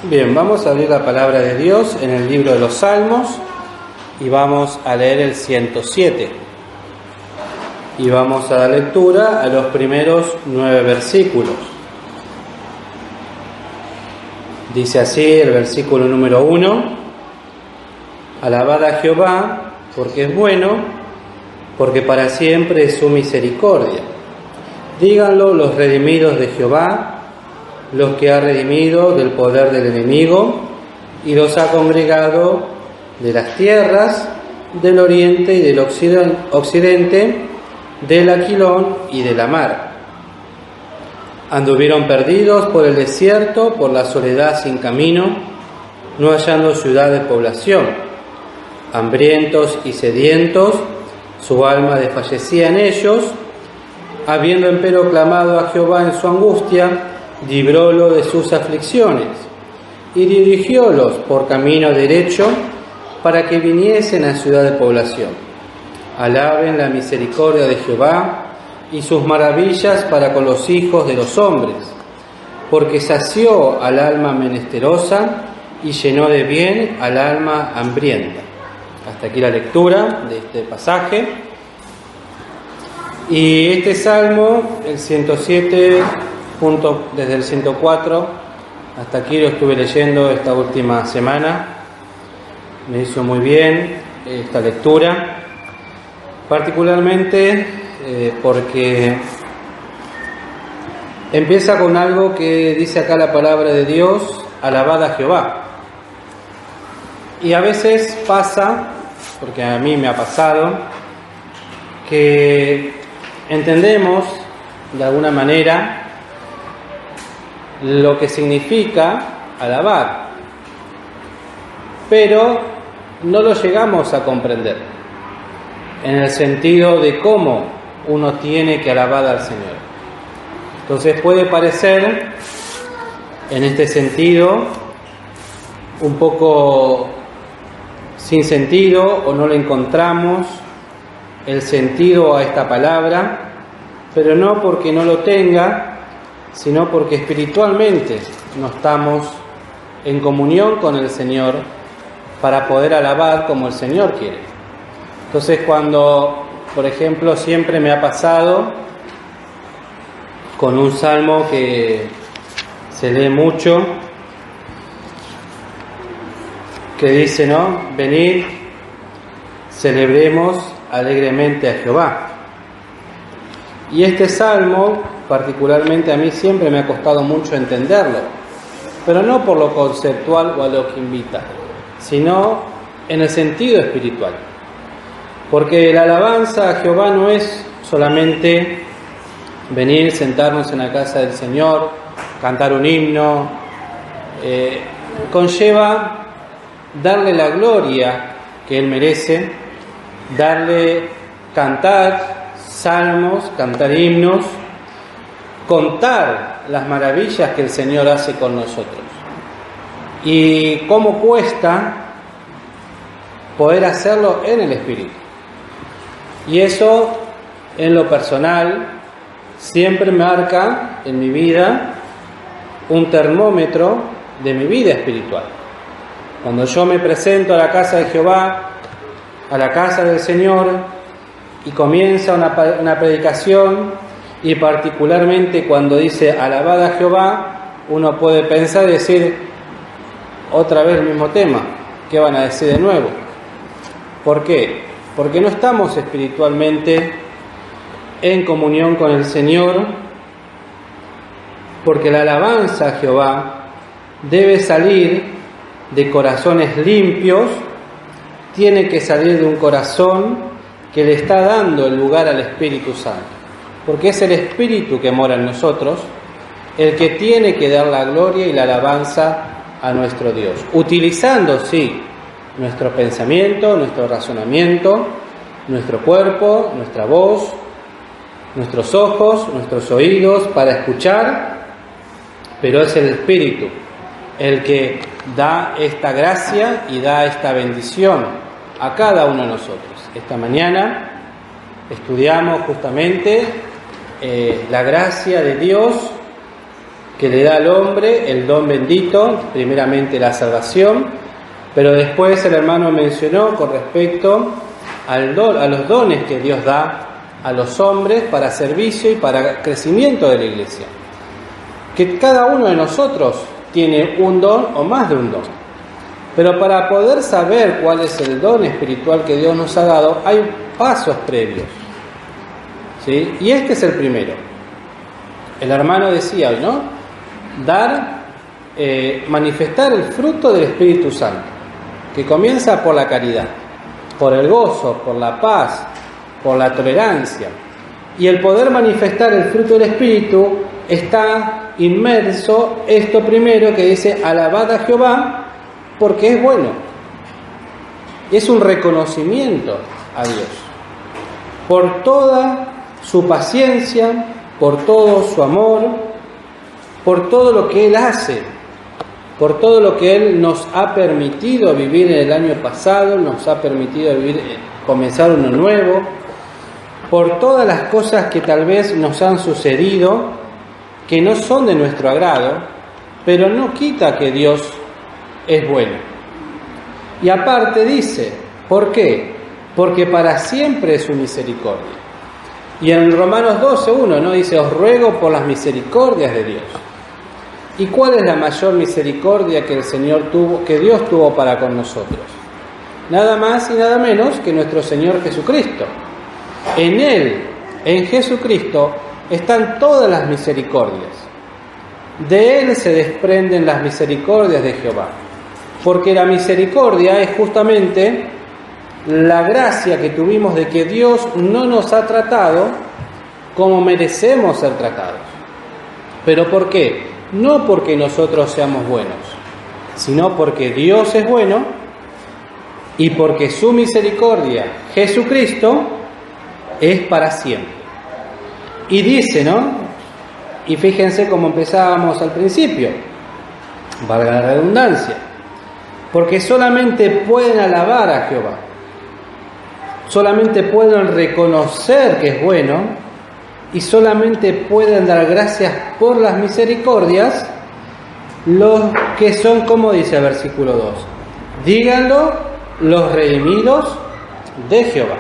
Bien, vamos a abrir la palabra de Dios en el libro de los Salmos y vamos a leer el 107. Y vamos a dar lectura a los primeros 9 versículos. Dice así el versículo número 1: Alabad a Jehová, porque es bueno, porque para siempre es su misericordia. Díganlo los redimidos de Jehová, los que ha redimido del poder del enemigo y los ha congregado de las tierras del oriente y del occidente, del Aquilón y de la mar. Anduvieron perdidos por el desierto, por la soledad sin camino, no hallando ciudad de población. Hambrientos y sedientos, su alma desfallecía en ellos. Habiendo empero clamado a Jehová en su angustia, librólo de sus aflicciones y dirigiólos por camino derecho para que viniesen a ciudad de población. Alaben la misericordia de Jehová y sus maravillas para con los hijos de los hombres, porque sació al alma menesterosa y llenó de bien al alma hambrienta. Hasta aquí la lectura de este pasaje. Y este salmo, el 107, desde el 104 hasta aquí lo estuve leyendo esta última semana. Me hizo muy bien esta lectura, particularmente porque empieza con algo que dice acá la palabra de Dios: alabad a Jehová. Y a veces pasa, porque a mí me ha pasado, que entendemos de alguna manera lo que significa alabar, pero no lo llegamos a comprender en el sentido de cómo uno tiene que alabar al Señor. Entonces puede parecer en este sentido un poco sin sentido, o no le encontramos el sentido a esta palabra, pero no porque no lo tenga, sino porque espiritualmente no estamos en comunión con el Señor para poder alabar como el Señor quiere. Entonces, cuando, por ejemplo, siempre me ha pasado con un salmo que se lee mucho, que dice, ¿no? Venid, celebremos alegremente a Jehová. Y este salmo, particularmente a mí, siempre me ha costado mucho entenderlo, pero no por lo conceptual o a lo que invita, sino en el sentido espiritual. Porque la alabanza a Jehová no es solamente venir, sentarnos en la casa del Señor, cantar un himno, conlleva darle la gloria que Él merece, cantar salmos, cantar himnos, contar las maravillas que el Señor hace con nosotros. Y cómo cuesta poder hacerlo en el Espíritu. Y eso, en lo personal, siempre marca en mi vida un termómetro de mi vida espiritual. Cuando yo me presento a la casa de Jehová, a la casa del Señor, y comienza una predicación, y particularmente cuando dice alabad a Jehová, uno puede pensar y decir otra vez el mismo tema. ¿Qué van a decir de nuevo? ¿Por qué? Porque no estamos espiritualmente en comunión con el Señor, porque la alabanza a Jehová debe salir de corazones limpios, tiene que salir de un corazón que le está dando el lugar al Espíritu Santo, porque es el Espíritu que mora en nosotros el que tiene que dar la gloria y la alabanza a nuestro Dios, utilizando, sí, nuestro pensamiento, nuestro razonamiento, nuestro cuerpo, nuestra voz, nuestros ojos, nuestros oídos para escuchar, pero es el Espíritu el que da esta gracia y da esta bendición a cada uno de nosotros. Esta mañana estudiamos justamente la gracia de Dios que le da al hombre el don bendito, primeramente la salvación, pero después el hermano mencionó con respecto a los dones que Dios da a los hombres para servicio y para crecimiento de la iglesia. Que cada uno de nosotros tiene un don o más de un don. Pero para poder saber cuál es el don espiritual que Dios nos ha dado, hay pasos previos, ¿sí? Y este es el primero. El hermano decía hoy, ¿no? Manifestar el fruto del Espíritu Santo, que comienza por la caridad, por el gozo, por la paz, por la tolerancia. Y el poder manifestar el fruto del Espíritu está inmerso esto primero que dice: alabad a Jehová porque es bueno. Es un reconocimiento a Dios por toda su paciencia, por todo su amor, por todo lo que Él hace, por todo lo que Él nos ha permitido vivir en el año pasado, nos ha permitido comenzar uno nuevo, por todas las cosas que tal vez nos han sucedido, que no son de nuestro agrado, pero no quita que Dios es bueno. Y aparte dice, ¿por qué? Porque para siempre es su misericordia. Y en Romanos 12:1, ¿no? Dice: os ruego por las misericordias de Dios. ¿Y cuál es la mayor misericordia que que Dios tuvo para con nosotros? Nada más y nada menos que nuestro Señor Jesucristo. En Él, en Jesucristo, están todas las misericordias. De Él se desprenden las misericordias de Jehová. Porque la misericordia es justamente la gracia que tuvimos de que Dios no nos ha tratado como merecemos ser tratados. ¿Pero por qué? No porque nosotros seamos buenos, sino porque Dios es bueno y porque su misericordia, Jesucristo, es para siempre. Y dice, ¿no? Y fíjense cómo empezábamos al principio, valga la redundancia, porque solamente pueden alabar a Jehová, solamente pueden reconocer que es bueno y solamente pueden dar gracias por las misericordias los que son, como dice el versículo 2, díganlo los redimidos de Jehová.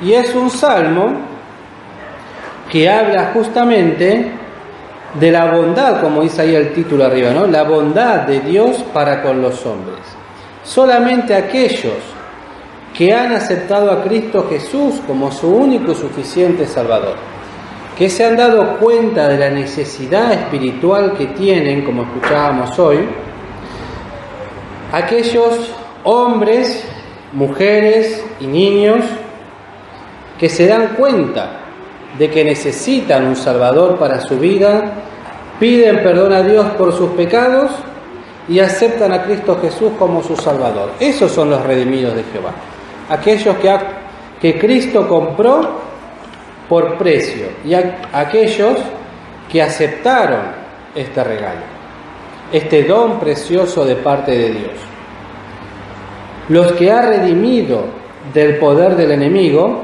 Y es un salmo que habla justamente de la bondad, como dice ahí el título arriba, ¿no? La bondad de Dios para con los hombres. Solamente aquellos que han aceptado a Cristo Jesús como su único y suficiente Salvador, que se han dado cuenta de la necesidad espiritual que tienen, como escuchábamos hoy, aquellos hombres, mujeres y niños que se dan cuenta de que necesitan un Salvador para su vida, piden perdón a Dios por sus pecados y aceptan a Cristo Jesús como su Salvador. Esos son los redimidos de Jehová. Aquellos que Cristo compró por precio y aquellos que aceptaron este regalo, este don precioso de parte de Dios. Los que ha redimido del poder del enemigo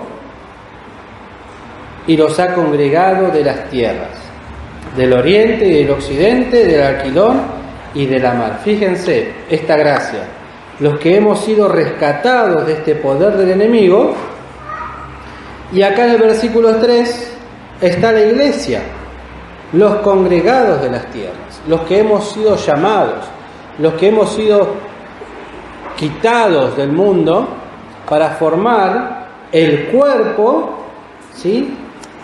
y los ha congregado de las tierras, del oriente y del occidente, del Alquilón y de la mar. Fíjense esta gracia. Los que hemos sido rescatados de este poder del enemigo. Y acá en el versículo 3 está la iglesia, los congregados de las tierras, los que hemos sido llamados, los que hemos sido quitados del mundo para formar el cuerpo, ¿sí?,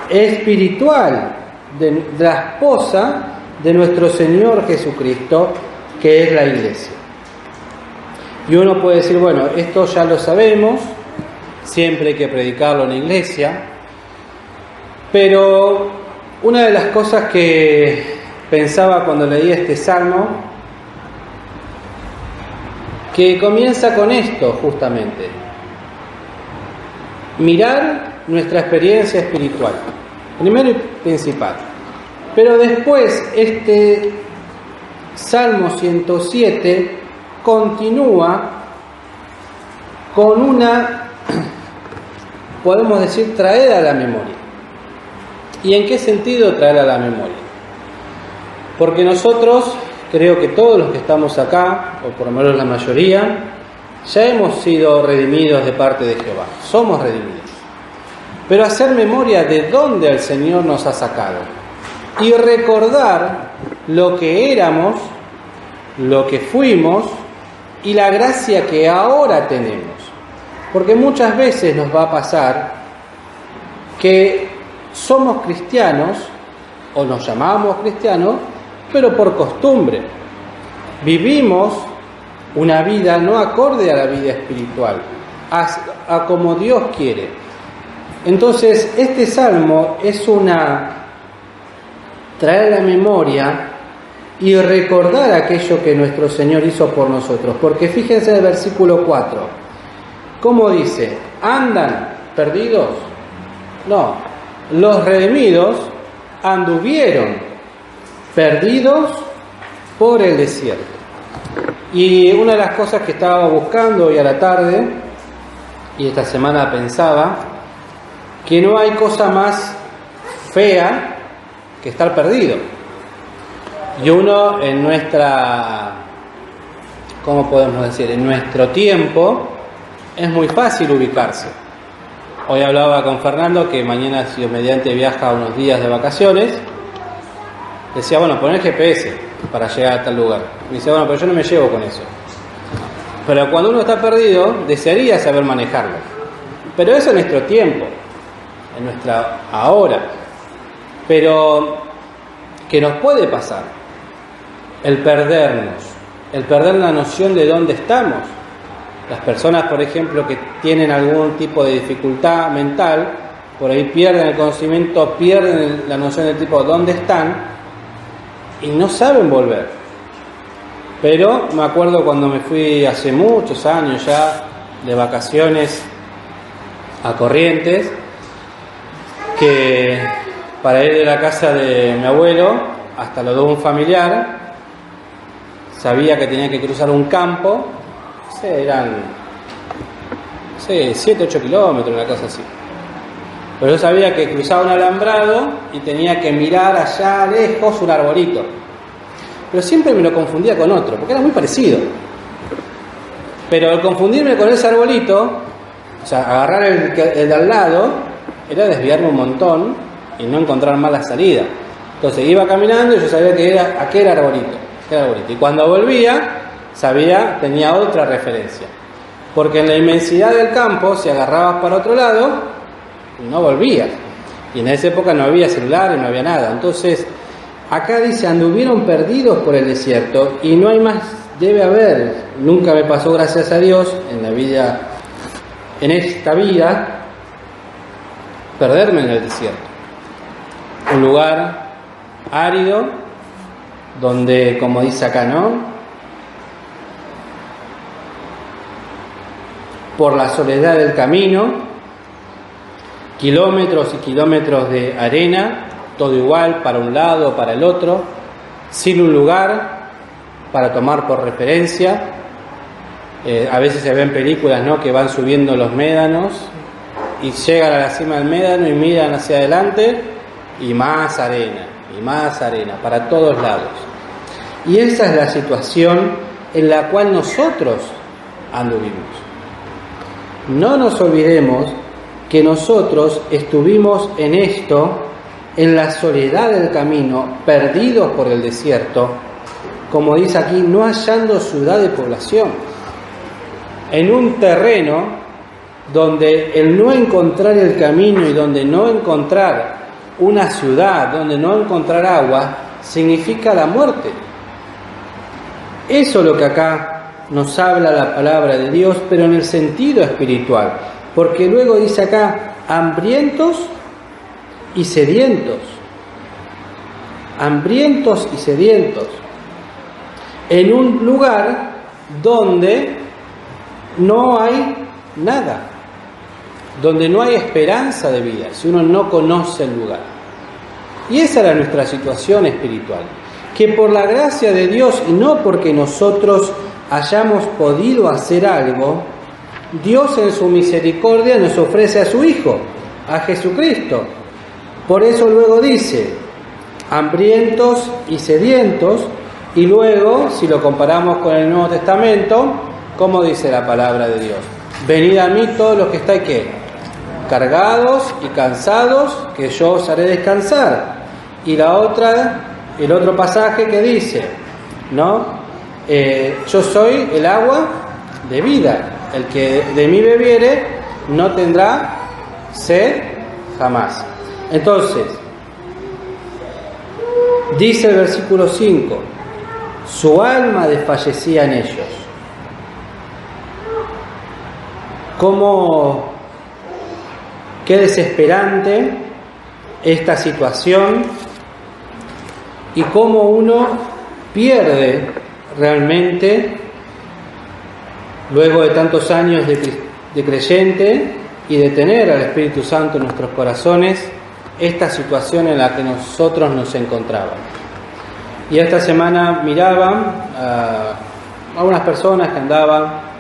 espiritual de la esposa de nuestro Señor Jesucristo, que es la iglesia. Y uno puede decir, bueno, esto ya lo sabemos, siempre hay que predicarlo en la iglesia, pero una de las cosas que pensaba cuando leí este salmo, que comienza con esto justamente: mirar nuestra experiencia espiritual, primero y principal. Pero después este Salmo 107 continúa con una, podemos decir, traer a la memoria. ¿Y en qué sentido traer a la memoria? Porque nosotros, creo que todos los que estamos acá, o por lo menos la mayoría, ya hemos sido redimidos de parte de Jehová, somos redimidos. Pero hacer memoria de dónde el Señor nos ha sacado y recordar lo que éramos, lo que fuimos y la gracia que ahora tenemos. Porque muchas veces nos va a pasar que somos cristianos o nos llamamos cristianos, pero por costumbre. Vivimos una vida no acorde a la vida espiritual, a como Dios quiere. Entonces, este salmo es traer a la memoria y recordar aquello que nuestro Señor hizo por nosotros. Porque fíjense en el versículo 4, ¿cómo dice? ¿Andan perdidos? No, los redimidos anduvieron perdidos por el desierto. Y una de las cosas que estaba buscando hoy a la tarde, y esta semana pensaba, que no hay cosa más fea que estar perdido. Y uno en ¿cómo podemos decir? En nuestro tiempo es muy fácil ubicarse. Hoy hablaba con Fernando que mañana, si Dios mediante, viaja unos días de vacaciones. Decía, bueno, poner GPS para llegar a tal lugar. Me dice, bueno, pero yo no me llevo con eso. Pero cuando uno está perdido, desearía saber manejarlo. Pero eso es nuestro tiempo, en nuestra ahora. Pero ¿qué nos puede pasar? El perdernos, el perder la noción de dónde estamos. Las personas, por ejemplo, que tienen algún tipo de dificultad mental, por ahí pierden el conocimiento, pierden la noción del tipo de dónde están y no saben volver. Pero me acuerdo cuando me fui hace muchos años ya de vacaciones a Corrientes, que para ir de la casa de mi abuelo hasta lo de un familiar, sabía que tenía que cruzar un campo, eran 7, 8 kilómetros, una cosa así. Pero yo sabía que cruzaba un alambrado y tenía que mirar allá lejos un arbolito. Pero siempre me lo confundía con otro, porque era muy parecido. Pero al confundirme con ese arbolito, o sea, agarrar el de al lado, era desviarme un montón y no encontrar más la salida. Entonces iba caminando y yo sabía que era aquel arbolito. Y cuando volvía, tenía otra referencia. Porque en la inmensidad del campo, si agarrabas para otro lado, no volvías. Y en esa época no había celulares, no había nada. Entonces, acá dice, anduvieron perdidos por el desierto y no hay más, debe haber. Nunca me pasó, gracias a Dios, en esta vida, perderme en el desierto. Un lugar árido, donde, como dice acá, ¿no? Por la soledad del camino, kilómetros y kilómetros de arena, todo igual para un lado o para el otro, sin un lugar para tomar por referencia. A veces se ven películas, ¿no?, que van subiendo los médanos y llegan a la cima del médano y miran hacia adelante y más arena para todos lados. Y esa es la situación en la cual nosotros anduvimos. No nos olvidemos que nosotros estuvimos en esto, en la soledad del camino, perdidos por el desierto, como dice aquí, no hallando ciudad de población, en un terreno donde el no encontrar el camino y donde no encontrar una ciudad, donde no encontrar agua, significa la muerte. Eso es lo que acá nos habla la palabra de Dios, pero en el sentido espiritual, porque luego dice acá, hambrientos y sedientos, en un lugar donde no hay nada, donde no hay esperanza de vida, si uno no conoce el lugar. Y esa era nuestra situación espiritual, que por la gracia de Dios y no porque nosotros hayamos podido hacer algo, Dios en su misericordia nos ofrece a su Hijo, a Jesucristo. Por eso luego dice, hambrientos y sedientos. Y luego, si lo comparamos con el Nuevo Testamento, ¿cómo dice la palabra de Dios? Venid a mí todos los que estáis, ¿qué? Cargados y cansados, que yo os haré descansar. Y el otro pasaje que dice, ¿no? Yo soy el agua de vida. El que de mí bebiere no tendrá sed jamás. Entonces, dice el versículo 5, su alma desfallecía en ellos. Qué desesperante esta situación y cómo uno pierde realmente, luego de tantos años de creyente y de tener al Espíritu Santo en nuestros corazones, esta situación en la que nosotros nos encontrábamos. Y esta semana miraba a unas personas que andaban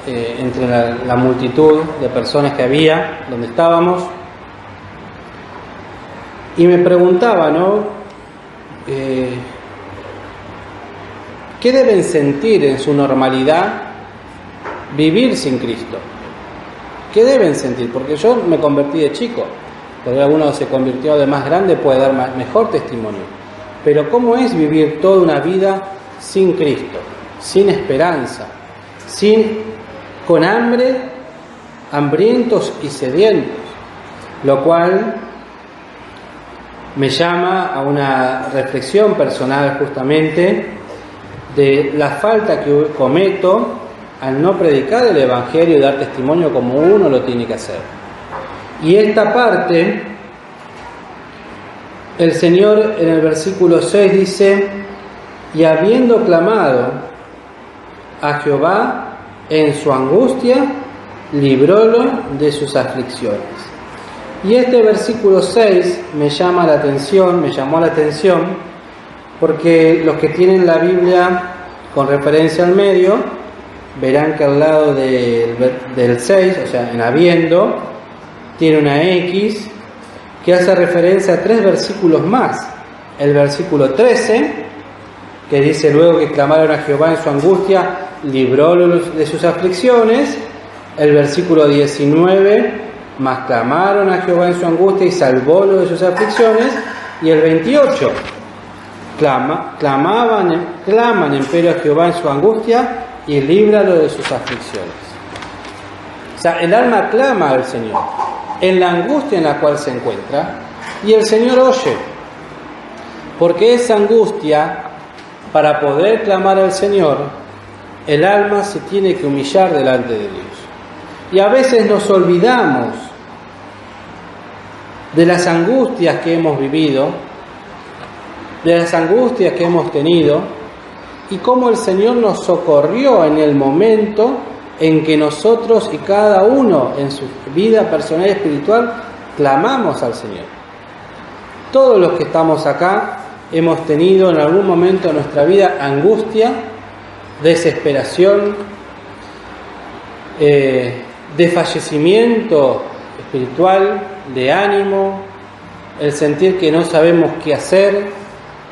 entre la multitud de personas que había, donde estábamos, y me preguntaba, ¿no? ¿Qué deben sentir en su normalidad vivir sin Cristo? ¿Qué deben sentir? Porque yo me convertí de chico, pero alguno se convirtió de más grande, puede dar mejor testimonio. Pero ¿cómo es vivir toda una vida sin Cristo, sin esperanza, con hambre, hambrientos y sedientos? Lo cual me llama a una reflexión personal justamente de la falta que cometo al no predicar el Evangelio y dar testimonio como uno lo tiene que hacer. Y esta parte, el Señor en el versículo 6 dice, y habiendo clamado a Jehová en su angustia, librólo de sus aflicciones. Y este versículo 6 me llamó la atención, porque los que tienen la Biblia con referencia al medio, verán que al lado del 6, o sea, en habiendo, tiene una X, que hace referencia a 3 versículos más. El versículo 13, que dice, luego que clamaron a Jehová en su angustia, librólo de sus aflicciones. El versículo 19, mas clamaron a Jehová en su angustia y salvólo de sus aflicciones. Y el 28, claman empero a Jehová en su angustia y líbralo de sus aflicciones. O sea, el alma clama al Señor en la angustia en la cual se encuentra, y el Señor oye, porque esa angustia, para poder clamar al Señor, el alma se tiene que humillar delante de Dios. Y a veces nos olvidamos de las angustias que hemos vivido, de las angustias que hemos tenido, y cómo el Señor nos socorrió en el momento en que nosotros y cada uno en su vida personal y espiritual clamamos al Señor. Todos los que estamos acá hemos tenido en algún momento de nuestra vida angustia, desesperación, desfallecimiento espiritual, de ánimo, el sentir que no sabemos qué hacer,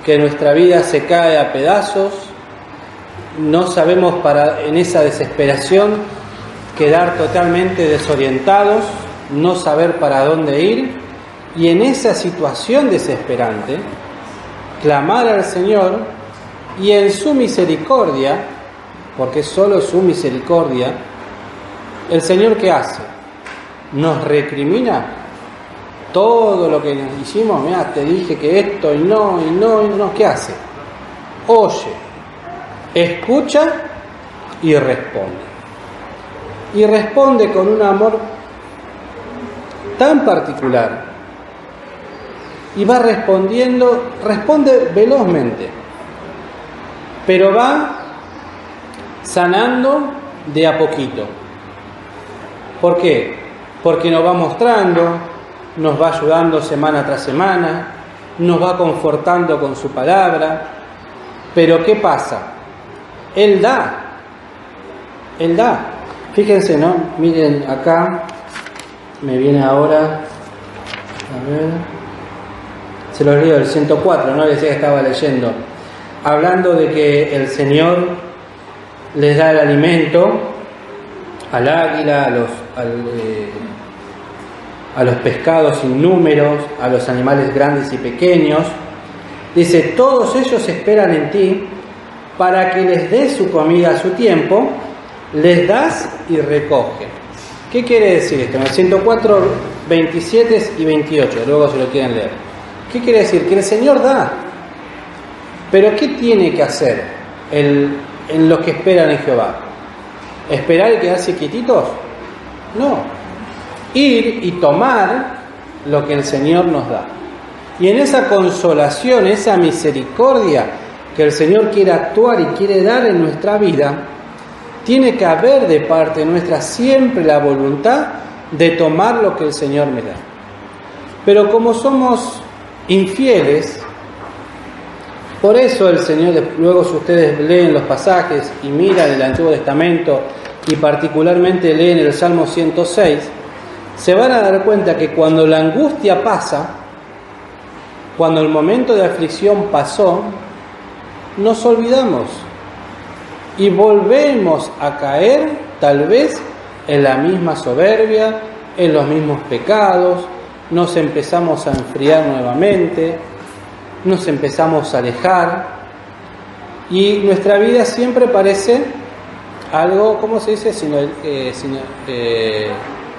que nuestra vida se cae a pedazos. No sabemos en esa desesperación quedar totalmente desorientados, no saber para dónde ir, y en esa situación desesperante clamar al Señor, y en su misericordia, porque solo su misericordia, el Señor ¿qué hace? Nos recrimina todo lo que hicimos. Mira, te dije que esto y no, ¿qué hace? Oye, escucha y responde. Y responde con un amor tan particular. Y va responde velozmente, pero va sanando de a poquito. ¿Por qué? Porque nos va mostrando, nos va ayudando semana tras semana, nos va confortando con su palabra. Pero ¿qué pasa? Él da. Fíjense, ¿no? Miren acá, me viene ahora, a ver, Se los leo, el 104, ¿no? Les decía que estaba leyendo. Hablando de que el Señor les da el alimento al águila, a los pescados innúmeros, a los animales grandes y pequeños. Dice, todos ellos esperan en ti para que les des su comida a su tiempo, les das y recogen. ¿Qué quiere decir esto? En el 104, 27 y 28, luego se lo quieren leer. ¿Qué quiere decir? Que el Señor da. Pero ¿qué tiene que hacer en los que esperan en Jehová? ¿Esperar y quedarse quietitos? No. Ir y tomar lo que el Señor nos da. Y en esa consolación, esa misericordia que el Señor quiere actuar y quiere dar en nuestra vida, tiene que haber de parte nuestra siempre la voluntad de tomar lo que el Señor me da. Pero como somos infieles, por eso el Señor, luego si ustedes leen los pasajes y miran el Antiguo Testamento y particularmente leen el Salmo 106, se van a dar cuenta que cuando la angustia pasa, cuando el momento de aflicción pasó, nos olvidamos y volvemos a caer tal vez en la misma soberbia, en los mismos pecados, nos empezamos a enfriar nuevamente, nos empezamos a alejar y nuestra vida siempre parece algo, ¿cómo se dice?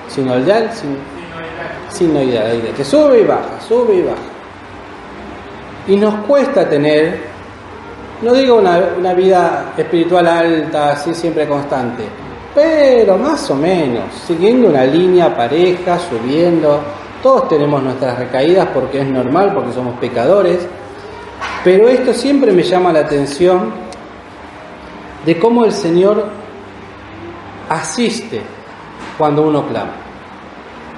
Sinoidal, que sube y baja, sube y baja. Y nos cuesta tener, no digo una vida espiritual alta, así siempre constante, pero más o menos, siguiendo una línea pareja, subiendo. Todos tenemos nuestras recaídas porque es normal, porque somos pecadores, pero esto siempre me llama la atención de cómo el Señor asiste cuando uno clama.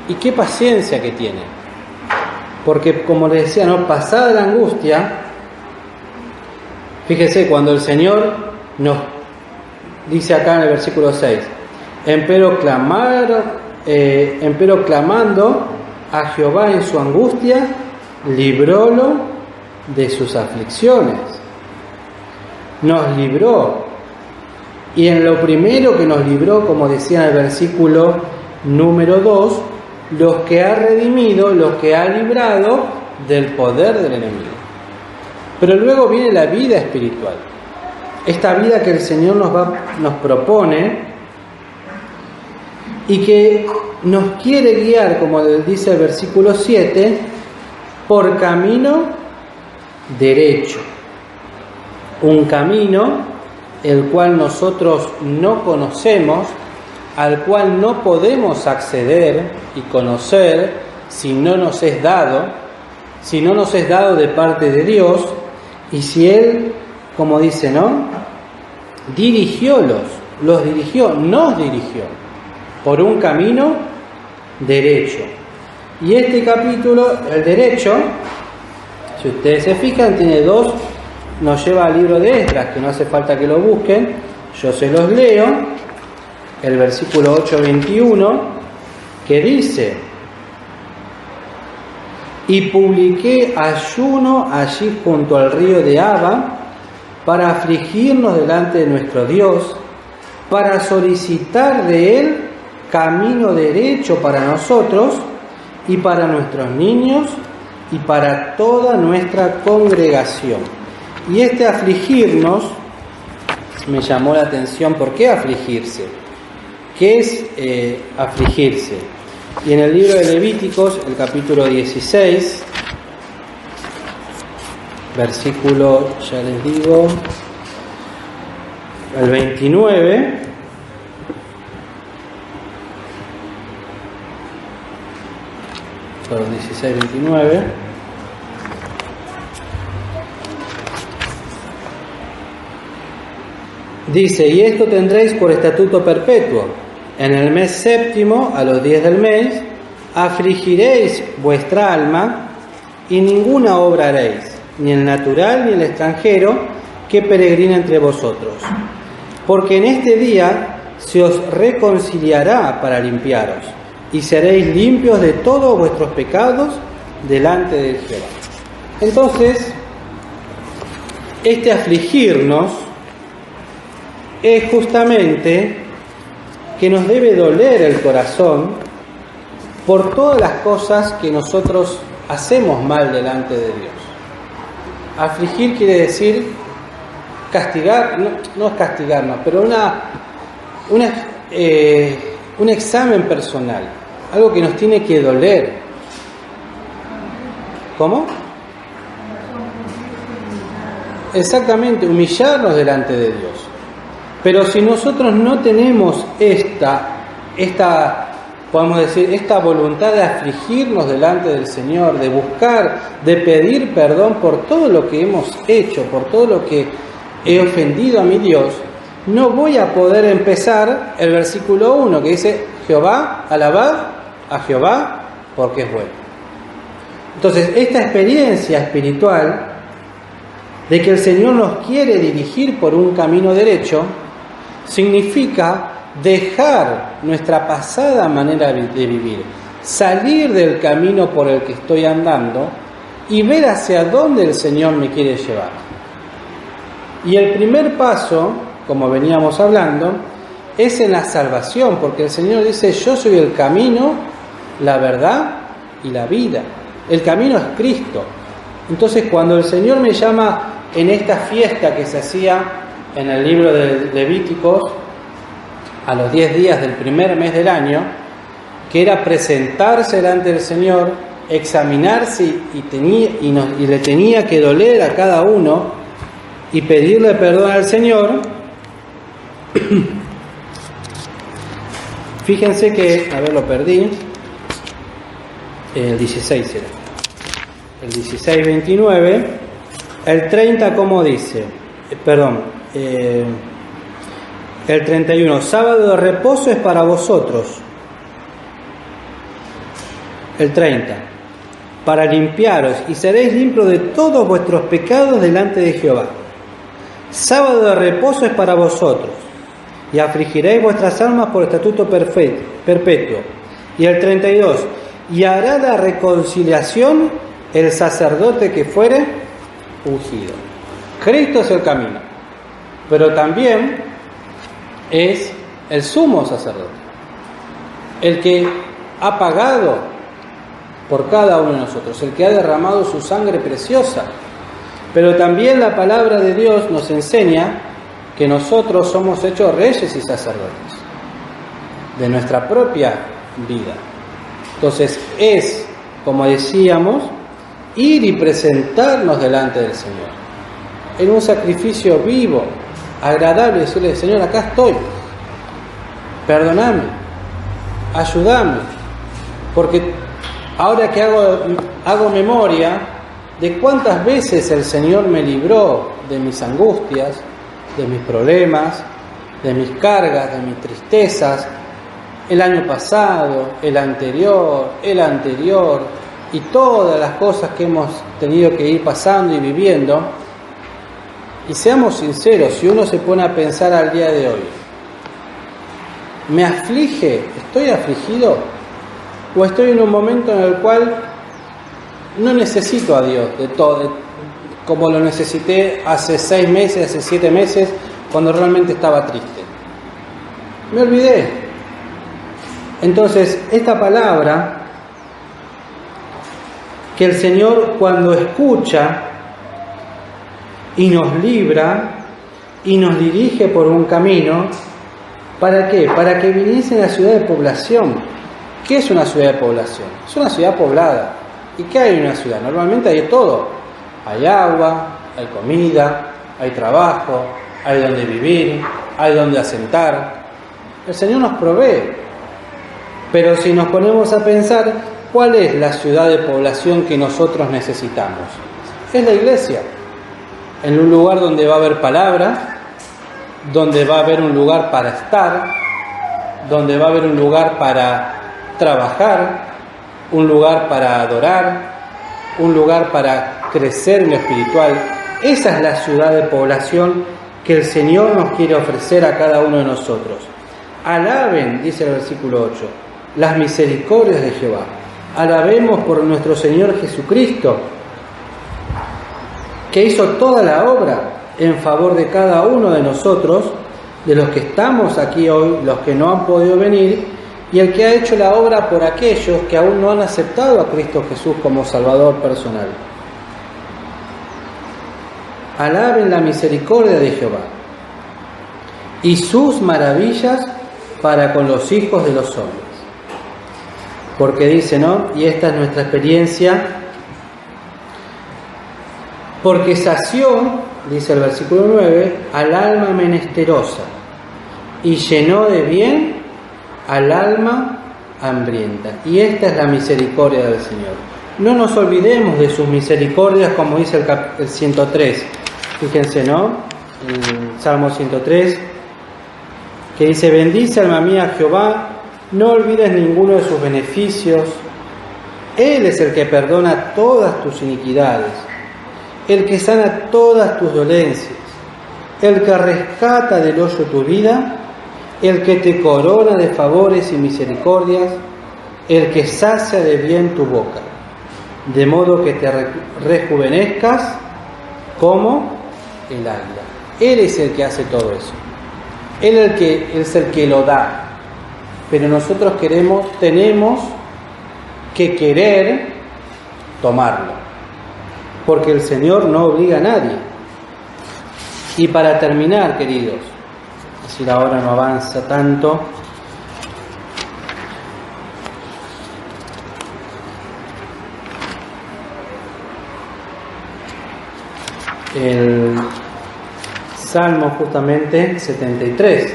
Y qué paciencia que tiene. Porque como les decía, ¿no? Pasada la angustia, fíjese, cuando el Señor nos dice acá en el versículo 6, empero clamando a Jehová en su angustia, librólo de sus aflicciones. Nos libró. Y en lo primero que nos libró, como decía en el versículo número 2, los que ha redimido, los que ha librado del poder del enemigo. Pero luego viene la vida espiritual. Esta vida que el Señor nos propone y que nos quiere guiar, como dice el versículo 7, por camino derecho. Un camino el cual nosotros no conocemos, al cual no podemos acceder y conocer si no nos es dado de parte de Dios, y si Él, como dice, ¿no? Nos dirigió por un camino derecho. Y este capítulo, el derecho, si ustedes se fijan, tiene dos, nos lleva al libro de Esdras, que no hace falta que lo busquen, yo se los leo, el versículo 8-21, que dice: y publiqué ayuno allí junto al río de Abba, para afligirnos delante de nuestro Dios, para solicitar de Él camino derecho para nosotros y para nuestros niños y para toda nuestra congregación. Y este afligirnos me llamó la atención. ¿Por qué afligirse? ¿Qué es afligirse? Y en el libro de Levíticos, el capítulo 16, versículo, ya les digo, el 29, perdón, 16, 29, dice: y esto tendréis por estatuto perpetuo. En el mes séptimo, a los 10 del mes, afligiréis vuestra alma y ninguna obra haréis, ni el natural ni el extranjero que peregrina entre vosotros. Porque en este día se os reconciliará para limpiaros, y seréis limpios de todos vuestros pecados delante del Jehová. Entonces, este afligirnos es justamente que nos debe doler el corazón por todas las cosas que nosotros hacemos mal delante de Dios. Afligir quiere decir castigar, no es castigarnos, pero un examen personal, algo que nos tiene que doler. ¿Cómo? Exactamente, humillarnos delante de Dios. Pero si nosotros no tenemos podemos decir, esta voluntad de afligirnos delante del Señor, de buscar, de pedir perdón por todo lo que hemos hecho, por todo lo que he ofendido a mi Dios, no voy a poder empezar el versículo 1 que dice: Jehová, alabad a Jehová porque es bueno. Entonces, esta experiencia espiritual de que el Señor nos quiere dirigir por un camino derecho, significa dejar nuestra pasada manera de vivir, salir del camino por el que estoy andando y ver hacia dónde el Señor me quiere llevar. Y el primer paso, como veníamos hablando, es en la salvación, porque el Señor dice: yo soy el camino, la verdad y la vida. El camino es Cristo. Entonces, cuando el Señor me llama en esta fiesta que se hacía en el libro de Levíticos, a los 10 días del primer mes del año, que era presentarse delante del Señor, examinarse y le tenía que doler a cada uno y pedirle perdón al Señor. Fíjense que, a ver, lo perdí, el 16 era, el 16:29, el 30, ¿cómo dice? El 31, sábado de reposo es para vosotros. El 30, para limpiaros y seréis limpios de todos vuestros pecados delante de Jehová. Sábado de reposo es para vosotros, y afligiréis vuestras almas por estatuto perpetuo. Y el 32, y hará la reconciliación el sacerdote que fuere ungido. Cristo es el camino, pero también es el sumo sacerdote, el que ha pagado por cada uno de nosotros, el que ha derramado su sangre preciosa. Pero también la palabra de Dios nos enseña que nosotros somos hechos reyes y sacerdotes de nuestra propia vida. Entonces es, como decíamos, ir y presentarnos delante del Señor en un sacrificio vivo, agradable, decirle: Señor, acá estoy, perdóname, ayúdame, porque ahora que hago memoria de cuántas veces el Señor me libró de mis angustias, de mis problemas, de mis cargas, de mis tristezas, el año pasado, el anterior, y todas las cosas que hemos tenido que ir pasando y viviendo. Y seamos sinceros, si uno se pone a pensar al día de hoy, ¿me aflige? ¿Estoy afligido? ¿O estoy en un momento en el cual no necesito a Dios de todo, como lo necesité hace 6 meses, hace 7 meses, cuando realmente estaba triste? Me olvidé. Entonces, esta palabra, que el Señor, cuando escucha y nos libra y nos dirige por un camino, ¿para qué? Para que viniese a la ciudad de población. ¿Qué es una ciudad de población? Es una ciudad poblada. ¿Y qué hay en una ciudad? Normalmente hay todo. Hay agua, hay comida, hay trabajo, hay donde vivir, hay donde asentar. El Señor nos provee. Pero si nos ponemos a pensar, ¿cuál es la ciudad de población que nosotros necesitamos? Es la iglesia. En un lugar donde va a haber palabra, donde va a haber un lugar para estar, donde va a haber un lugar para trabajar, un lugar para adorar, un lugar para crecer en lo espiritual. Esa es la ciudad de población que el Señor nos quiere ofrecer a cada uno de nosotros. Alaben, dice el versículo 8, las misericordias de Jehová. Alabemos por nuestro Señor Jesucristo, que hizo toda la obra en favor de cada uno de nosotros, de los que estamos aquí hoy, los que no han podido venir, y el que ha hecho la obra por aquellos que aún no han aceptado a Cristo Jesús como Salvador personal. Alaben la misericordia de Jehová y sus maravillas para con los hijos de los hombres. Porque dice, ¿no? Y esta es nuestra experiencia. Porque sació, dice el versículo 9, al alma menesterosa y llenó de bien al alma hambrienta. Y esta es la misericordia del Señor. No nos olvidemos de sus misericordias, como dice el 103. Fíjense, ¿no? El Salmo 103, que dice: bendice alma mía a Jehová, no olvides ninguno de sus beneficios. Él es el que perdona todas tus iniquidades, el que sana todas tus dolencias, el que rescata del hoyo tu vida, el que te corona de favores y misericordias, el que sacia de bien tu boca, de modo que te rejuvenezcas como el águila. Él es el que hace todo eso. Él es el que lo da. Pero nosotros tenemos que querer tomarlo. Porque el Señor no obliga a nadie. Y para terminar, queridos, si la hora no avanza tanto, el Salmo justamente 73,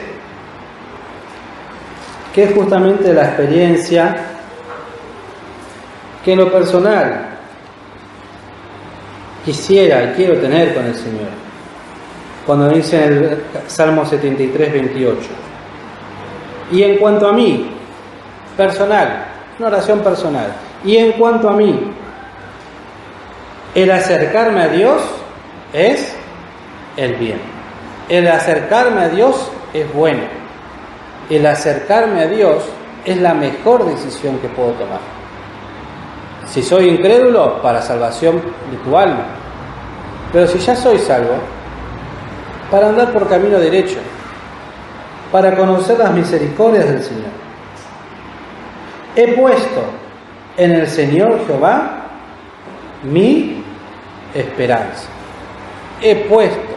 que es justamente la experiencia que en lo personal quisiera y quiero tener con el Señor. Cuando dice en el Salmo 73, 28: y en cuanto a mí, personal, una oración personal, y en cuanto a mí, el acercarme a Dios es el bien. El acercarme a Dios es bueno. El acercarme a Dios es la mejor decisión que puedo tomar. Si soy incrédulo, para salvación de tu alma. Pero si ya soy salvo, para andar por camino derecho, para conocer las misericordias del Señor. He puesto en el Señor Jehová mi esperanza. He puesto.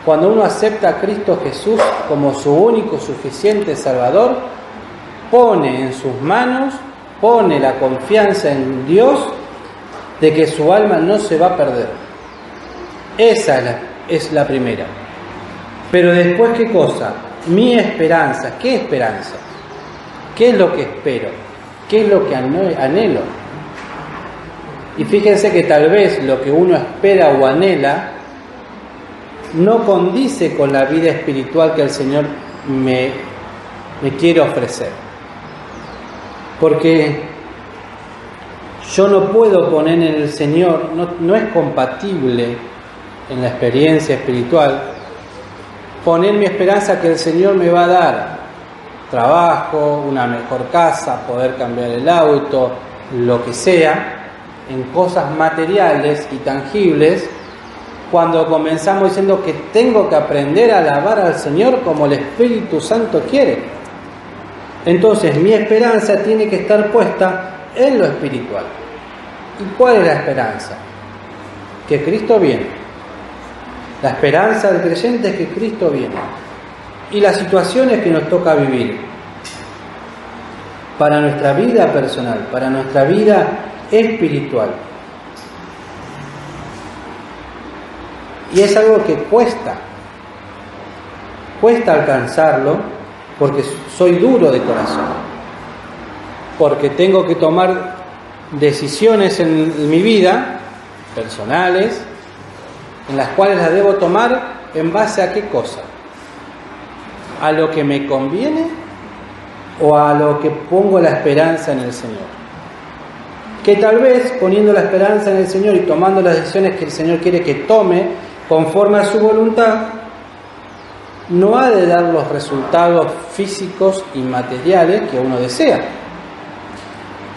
Cuando uno acepta a Cristo Jesús como su único suficiente Salvador, pone en sus manos, pone la confianza en Dios de que su alma no se va a perder. Esa es la primera. Pero después, ¿qué cosa? Mi esperanza. ¿Qué esperanza? ¿Qué es lo que espero? ¿Qué es lo que anhelo? Y fíjense que tal vez lo que uno espera o anhela no condice con la vida espiritual que el Señor me quiere ofrecer. Porque yo no puedo poner en el Señor, no es compatible en la experiencia espiritual, poner mi esperanza que el Señor me va a dar trabajo, una mejor casa, poder cambiar el auto, lo que sea, en cosas materiales y tangibles, cuando comenzamos diciendo que tengo que aprender a alabar al Señor como el Espíritu Santo quiere. Entonces mi esperanza tiene que estar puesta en lo espiritual. ¿Y cuál es la esperanza? Que Cristo viene. La esperanza del creyente es que Cristo viene. Y las situaciones que nos toca vivir para nuestra vida personal, para nuestra vida espiritual. Y es algo que cuesta alcanzarlo, porque soy duro de corazón, porque tengo que tomar decisiones en mi vida, personales, en las cuales las debo tomar en base a qué cosa, a lo que me conviene o a lo que pongo la esperanza en el Señor. Que tal vez poniendo la esperanza en el Señor y tomando las decisiones que el Señor quiere que tome, conforme a su voluntad, no ha de dar los resultados físicos y materiales que uno desea.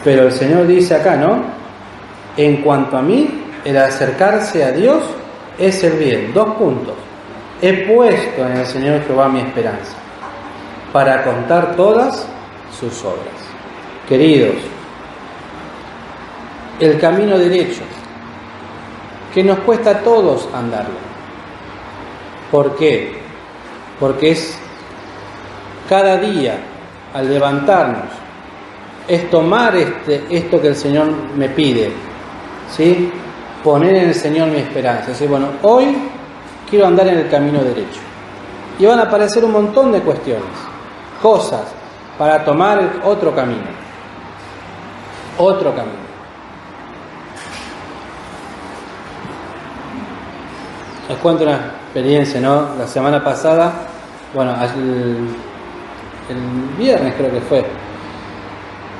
Pero el Señor dice acá, ¿no? En cuanto a mí, el acercarse a Dios es el bien. 2 puntos. He puesto en el Señor Jehová mi esperanza, para contar todas sus obras. Queridos, el camino derecho, que nos cuesta a todos andarlo. ¿Por qué? Porque es cada día, al levantarnos, es tomar esto que el Señor me pide, ¿sí? Poner en el Señor mi esperanza. Decir, bueno, hoy quiero andar en el camino derecho. Y van a aparecer un montón de cuestiones, cosas, para tomar otro camino. Otro camino. Les cuento una experiencia, ¿no? La semana pasada, bueno, el viernes creo que fue,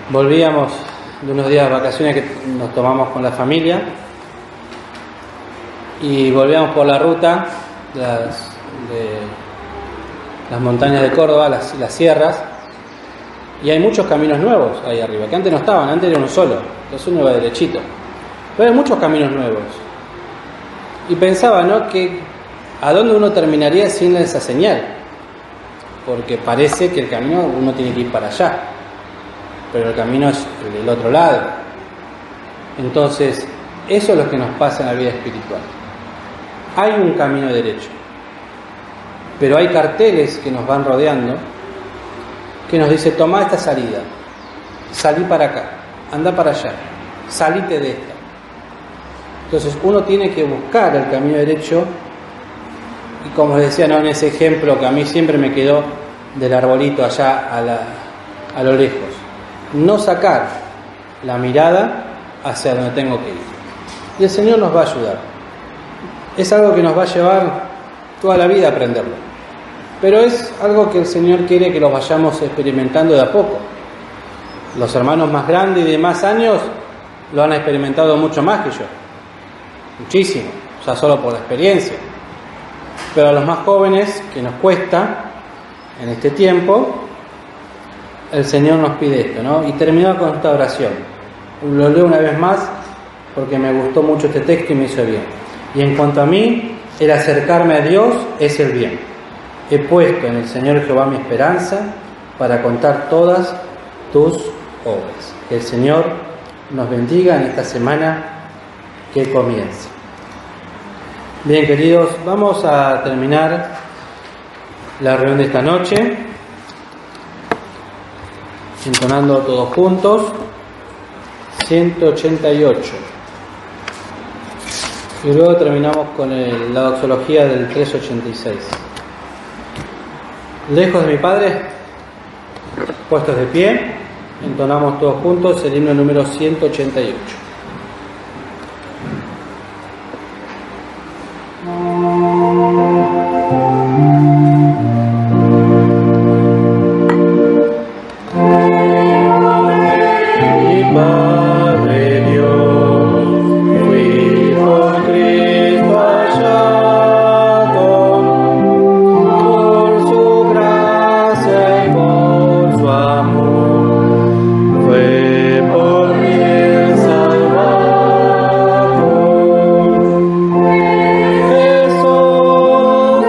volvíamos de unos días de vacaciones que nos tomamos con la familia y volvíamos por la ruta de las montañas de Córdoba, las sierras, y hay muchos caminos nuevos ahí arriba, que antes no estaban, antes era uno solo, entonces uno iba derechito, pero hay muchos caminos nuevos. Y pensaba, ¿no?, que a dónde uno terminaría sin esa señal, porque parece que el camino uno tiene que ir para allá, pero el camino es el del otro lado. Entonces, eso es lo que nos pasa en la vida espiritual. Hay un camino derecho, pero hay carteles que nos van rodeando, que nos dice, toma esta salida, salí para acá, anda para allá, salite de esta. Entonces uno tiene que buscar el camino derecho, y como les decía, ¿no?, en ese ejemplo que a mí siempre me quedó del arbolito allá a lo lejos, no sacar la mirada hacia donde tengo que ir. Y el Señor nos va a ayudar. Es algo que nos va a llevar toda la vida a aprenderlo, pero es algo que el Señor quiere que lo vayamos experimentando de a poco. Los hermanos más grandes y de más años lo han experimentado mucho más que yo, muchísimo, ya solo por la experiencia. Pero a los más jóvenes, que nos cuesta en este tiempo, el Señor nos pide esto, ¿no? Y termino con esta oración. Lo leo una vez más porque me gustó mucho este texto y me hizo bien. Y en cuanto a mí, el acercarme a Dios es el bien. He puesto en el Señor Jehová mi esperanza, para contar todas tus obras. Que el Señor nos bendiga en esta semana que comienza. Bien, queridos, vamos a terminar la reunión de esta noche entonando todos juntos 188, y luego terminamos con la doxología del 386. Lejos de mi Padre, puestos de pie, entonamos todos juntos el himno número 188. Jesús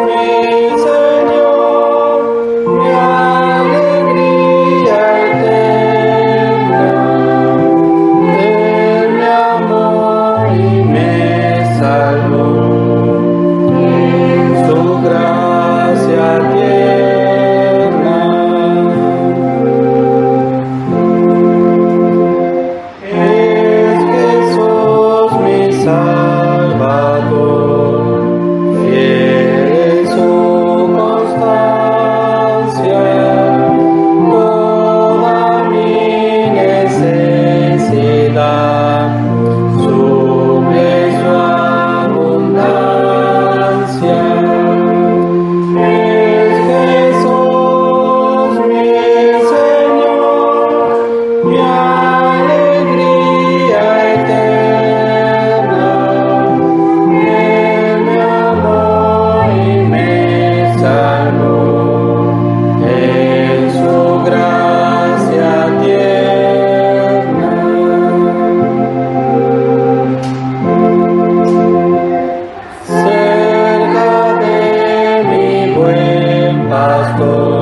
Cristo.